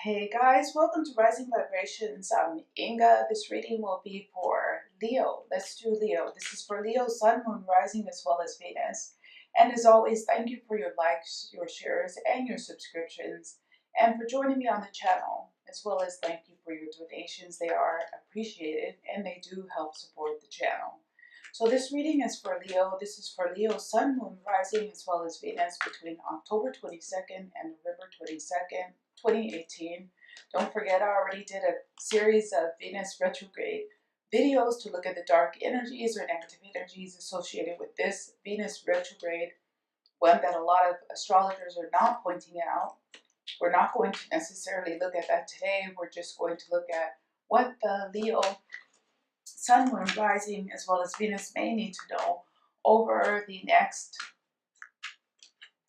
Hey guys, welcome to Rising Vibrations. I'm Inga. This reading will be for Leo. Let's do Leo. This is for Leo, Sun, Moon, Rising, as well as Venus. And as always, thank you for your likes, your shares, and your subscriptions, and for joining me on the channel, as well as thank you for your donations. They are appreciated, and they do help support the channel. So this reading is for Leo. This is for Leo, Sun, Moon, Rising, as well as Venus between October 22nd and November 22nd, 2018. Don't forget, I already did a series of Venus retrograde videos to look at the dark energies or negative energies associated with this Venus retrograde, one that a lot of astrologers are not pointing out. We're not going to necessarily look at that today. We're just going to look at what the Leo Sun, Moon, Rising, as well as Venus may need to know over the next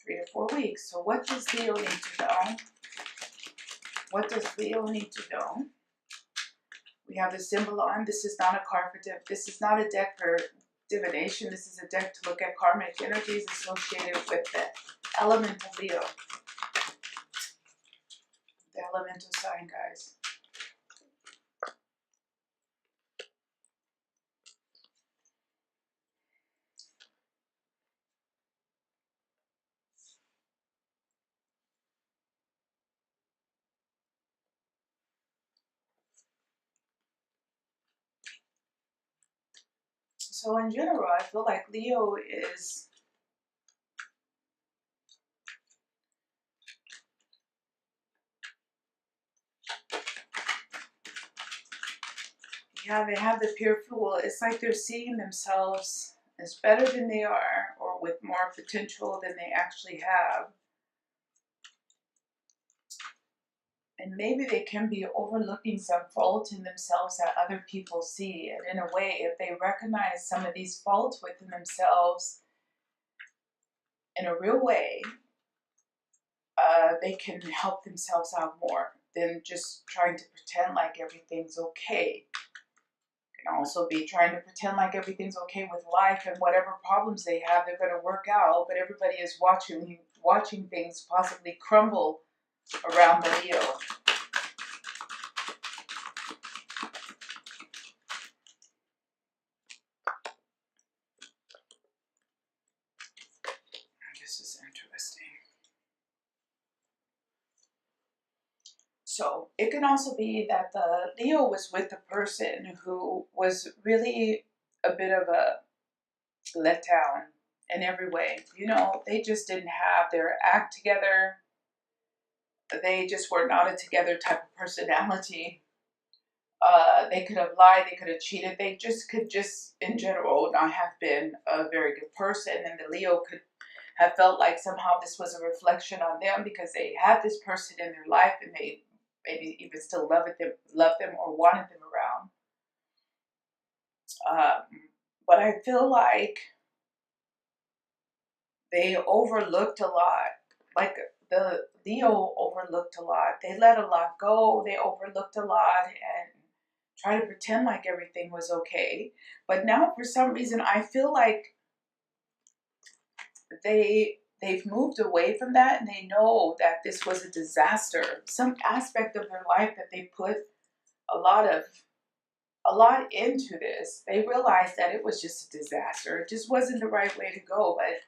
3 to 4 weeks. So what does Leo need to know? What does Leo need to know? We have the symbol on. This is not a card for this is not a deck for divination. This is a deck to look at karmic energies associated with the element of Leo. The elemental sign, guys. So in general, I feel like Leo is they have the pure fool. It's like they're seeing themselves as better than they are, or with more potential than they actually have. And maybe they can be overlooking some fault in themselves that other people see. And in a way, if they recognize some of these faults within themselves in a real way, they can help themselves out more than just trying to pretend like everything's okay. Can also be trying to pretend like everything's okay with life, and whatever problems they have, they're going to work out. But everybody is watching things possibly crumble around the Leo. This is interesting. So it can also be that the Leo was with the person who was really a bit of a letdown in every way. You know, they just didn't have their act together. They just were not a together type of personality. They could have lied, they could have cheated. They could in general, not have been a very good person. And the Leo could have felt like somehow this was a reflection on them because they had this person in their life and they maybe even still loved them or wanted them around. But I feel like they overlooked a lot. Like the Leo overlooked a lot. They let a lot go. They overlooked a lot and tried to pretend like everything was okay. But now for some reason I feel like they've moved away from that, and they know that this was a disaster. Some aspect of their life that they put a lot into this. They realized that it was just a disaster. It just wasn't the right way to go. But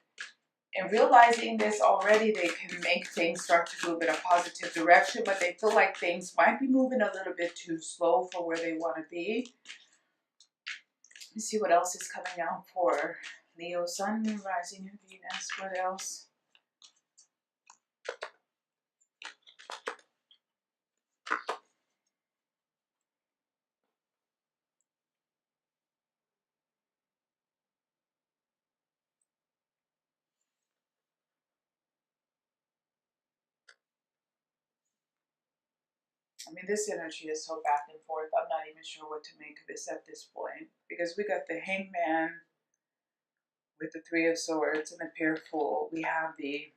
in realizing this already, they can make things start to move in a positive direction, but they feel like things might be moving a little bit too slow for where they want to be. Let's see what else is coming out for Leo, Sun, Moon, Rising, and Venus. What else? I mean, this energy is so back and forth. I'm not even sure what to make of this at this point. Because we got the Hangman with the Three of Swords and the Pair Fool. We have the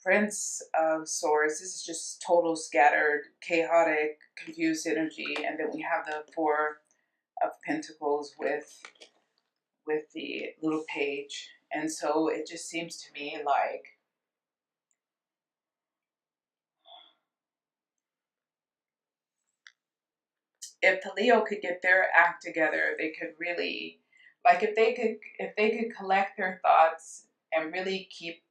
Prince of Swords. This is just total scattered, chaotic, confused energy. And then we have the Four of Pentacles with the little page. And so it just seems to me like if the Leo could get their act together, they could really, like, if they could collect their thoughts and really keep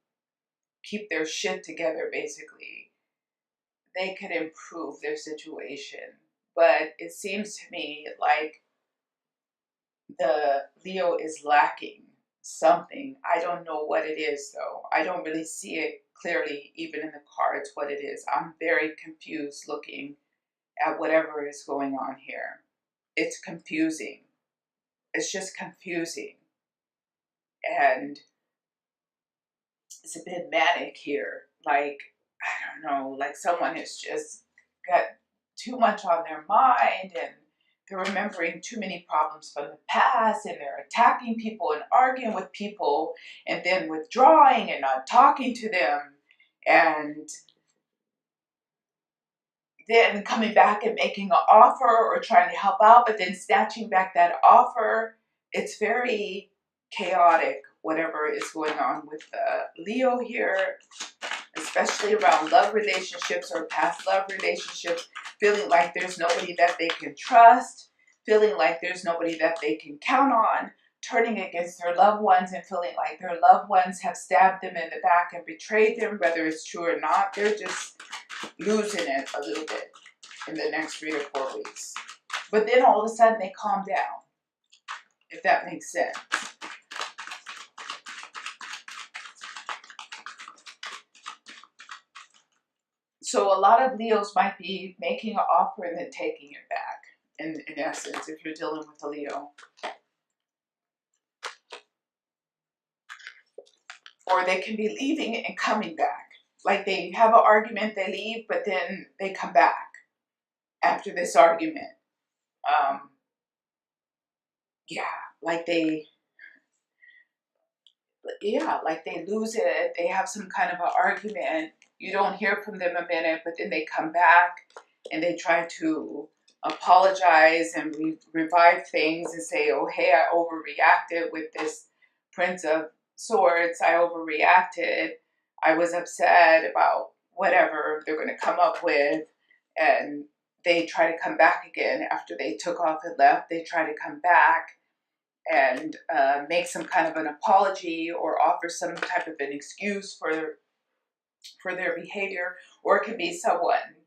their shit together, basically, they could improve their situation. But it seems to me like the Leo is lacking something. I don't know what it is, though. I don't really see it clearly, even in the cards, what it is. I'm very confused looking at whatever is going on here. It's confusing. It's just confusing. And it's a bit manic here. Like, I don't know, like someone has just got too much on their mind, and they're remembering too many problems from the past, and they're attacking people and arguing with people and then withdrawing and not talking to them, and then coming back and making an offer or trying to help out, but then snatching back that offer. It's very chaotic, whatever is going on with the Leo here, especially around love relationships or past love relationships, feeling like there's nobody that they can trust, feeling like there's nobody that they can count on, turning against their loved ones and feeling like their loved ones have stabbed them in the back and betrayed them, whether it's true or not. They're just losing it a little bit in the next 3 to 4 weeks. But then all of a sudden they calm down, if that makes sense. So a lot of Leos might be making an offer and then taking it back, in essence, if you're dealing with a Leo. Or they can be leaving and coming back. Like they have an argument, they leave, but then they come back after this argument. Like they lose it. They have some kind of an argument. You don't hear from them a minute, but then they come back and they try to apologize and revive things and say, oh, hey, I overreacted with this Prince of Swords. I overreacted. I was upset about whatever they're going to come up with. And they try to come back again after they took off and left. They try to come back and make some kind of an apology or offer some type of an excuse for their behavior. Or it could be someone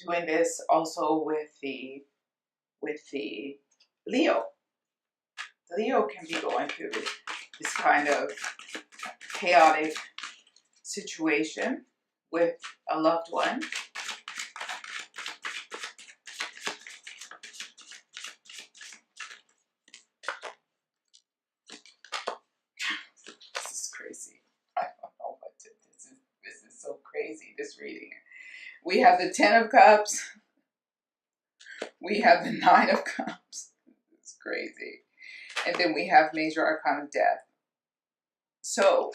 doing this also with the Leo. The Leo can be going through this kind of chaotic situation with a loved one. This is crazy. I don't know what to, this is so crazy, this reading. We have the 10 of Cups. We have the 9 of Cups. It's crazy. And then we have Major Arcana of Death. So,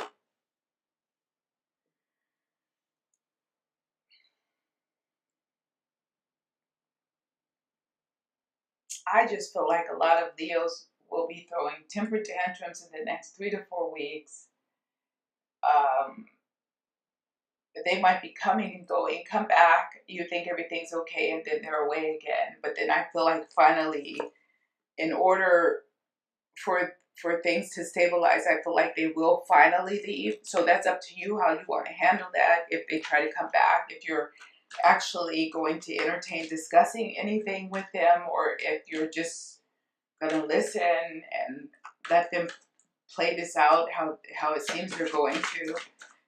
I just feel like a lot of Leos will be throwing temper tantrums in the next 3 to 4 weeks. They might be coming and going, come back, you think everything's okay, and then they're away again. But then I feel like finally, in order for things to stabilize, I feel like they will finally leave. So that's up to you how you want to handle that. If they try to come back, if you're actually going to entertain discussing anything with them, or if you're just going to listen and let them play this out how it seems they're going to.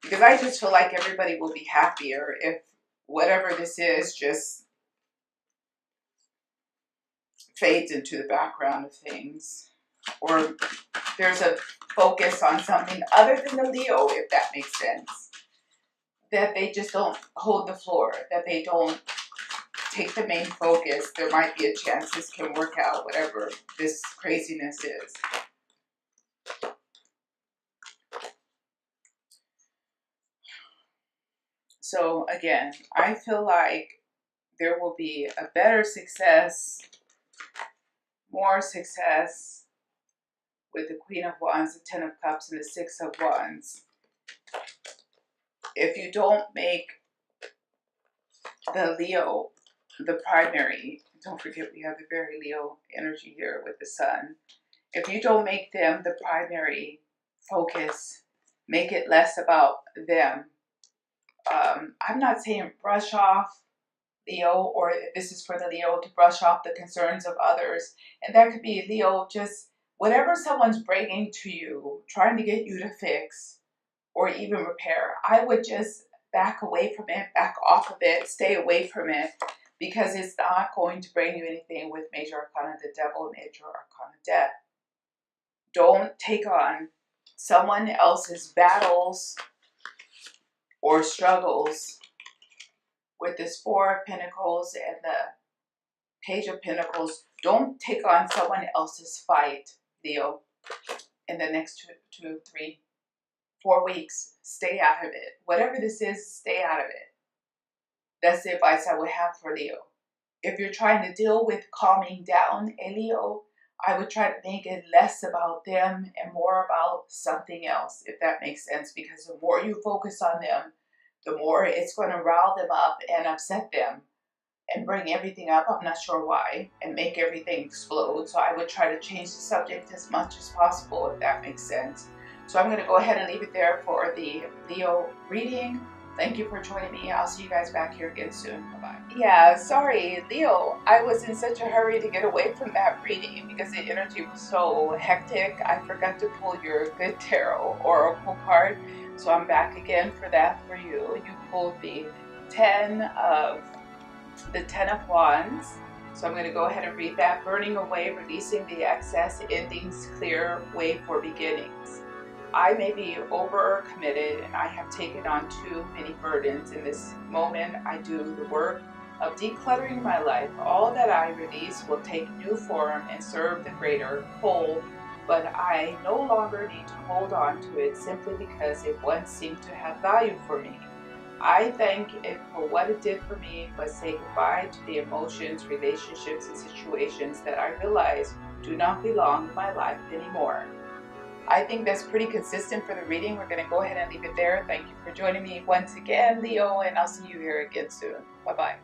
Because I just feel like everybody will be happier if whatever this is just fades into the background of things. Or there's a focus on something other than the Leo, if that makes sense. That they just don't hold the floor. That they don't take the main focus. There might be a chance this can work out, whatever this craziness is. So again, I feel like there will be a better success, more success with the Queen of Wands, the 10 of Cups, and the 6 of Wands. If you don't make the Leo the primary, don't forget we have the very Leo energy here with the sun. If you don't make them the primary focus, make it less about them. I'm not saying brush off Leo, or this is for the Leo to brush off the concerns of others. And that could be Leo, just whatever someone's bringing to you, trying to get you to fix or even repair. I would just back away from it, back off of it, stay away from it, because it's not going to bring you anything with major arcana the devil, major arcana death. Don't take on someone else's battles or struggles with this Four of Pentacles and the Page of Pentacles. Don't take on someone else's fight, Leo, in the next 2, 3, 4 weeks. Stay out of it. Whatever this is, stay out of it. That's the advice I would have for Leo. If you're trying to deal with calming down a Leo, I would try to make it less about them and more about something else, if that makes sense. Because the more you focus on them, the more it's going to rile them up and upset them and bring everything up, I'm not sure why, and make everything explode. So I would try to change the subject as much as possible, if that makes sense. So I'm going to go ahead and leave it there for the Leo reading. Thank you for joining me. I'll see you guys back here again soon. Bye-bye. Yeah, sorry, Leo. I was in such a hurry to get away from that reading because the energy was so hectic. I forgot to pull your good tarot oracle card. So I'm back again for that for you. You pulled the 10 of Wands. So I'm going to go ahead and read that. Burning away, releasing the excess, endings, clear way for beginnings. I may be overcommitted and I have taken on too many burdens. In this moment, I do the work of decluttering my life. All that I release will take new form and serve the greater whole, but I no longer need to hold on to it simply because it once seemed to have value for me. I thank it for what it did for me, but say goodbye to the emotions, relationships, and situations that I realize do not belong in my life anymore. I think that's pretty consistent for the reading. We're going to go ahead and leave it there. Thank you for joining me once again, Leo, and I'll see you here again soon. Bye-bye.